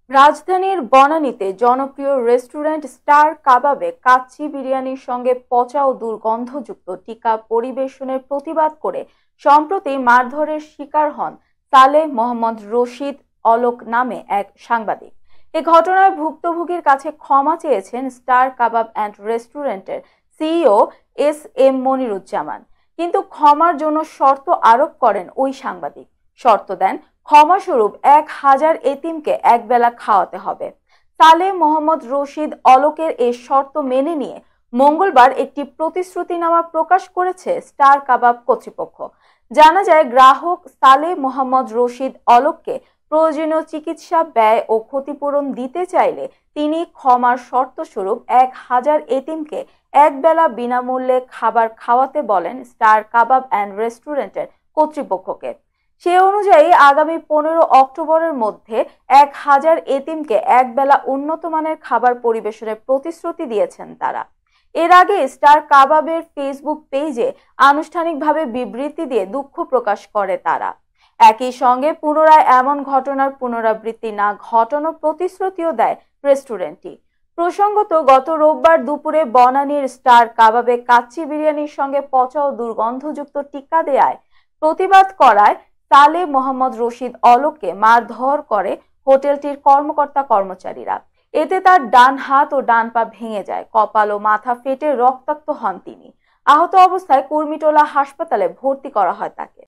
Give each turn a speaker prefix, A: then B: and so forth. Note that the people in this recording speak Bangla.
A: রাজধানীর বনানীতে জনপ্রিয় রেস্টুরেন্ট স্টার কাবাবে কাচ্চি বিরিয়ানির সঙ্গে পচা ও দুর্গন্ধযুক্ত টিক্কা পরিবেশনের প্রতিবাদ করে সম্প্রতি মারধরের শিকার হন সালেহ মোহাম্মদ রশিদ অলোক নামে এক সাংবাদিক। এ ঘটনায় ভুক্তভোগীর কাছে ক্ষমা চেয়েছেন স্টার কাবাব অ্যান্ড রেস্টুরেন্টের সিইও এস মনিরুজ্জামান। কিন্তু ক্ষমার জন্য শর্ত আরোপ করেন ওই সাংবাদিক। শর্ত দেন, ক্ষমাস্বরূপ 1000 এতিমকে একবেলা খাওয়াতে হবে। সালেহ মোহাম্মদ রশিদ অলোকের এ শর্ত মেনে নিয়ে মঙ্গলবার একটি প্রতিশ্রুতিনামা প্রকাশ করেছে স্টার কাবাব কর্তৃপক্ষ। জানা যায়, গ্রাহক সালেহ মোহাম্মদ রশিদ অলোককে প্রয়োজনীয় চিকিৎসা ব্যয় ও ক্ষতিপূরণ দিতে চাইলে তিনি ক্ষমার শর্তস্বরূপ 1000 এতিমকে একবেলা বিনামূল্যে খাবার খাওয়াতে বলেন স্টার কাবাব অ্যান্ড রেস্টুরেন্টের কর্তৃপক্ষকে। সে অনুযায়ী আগামী 15 অক্টোবরের মধ্যে 1000 এতিমকে একবেলা উন্নত মানের খাবার পরিবেশনের প্রতিশ্রুতি দিয়েছেন তারা। এর আগে স্টার কাবাবের ফেসবুক পেজে আনুষ্ঠানিকভাবে বিবৃতি দিয়ে দুঃখ প্রকাশ করে তারা। একই সঙ্গে পুনরায় এমন ঘটনার পুনরাবৃত্তি না ঘটানোর প্রতিশ্রুতিও দেয় রেস্টুরেন্টটি। প্রসঙ্গত, গত রোববার দুপুরে বনানীর স্টার কাবাবে কাচ্চি বিরিয়ানির সঙ্গে পচা ও দুর্গন্ধযুক্ত টিক্কা দেয়ায় প্রতিবাদ করায় সালেহ মোহাম্মদ রশিদ অলোককে মারধর করে হোটেলটির কর্মকর্তা কর্মচারীরা। এতে তার ডান হাত ও ডান পা ভেঙে যায়, কপাল ও মাথা ফেটে রক্তাক্ত হন তিনি। আহত অবস্থায় কুর্মিটোলা হাসপাতালে ভর্তি করা হয় তাকে।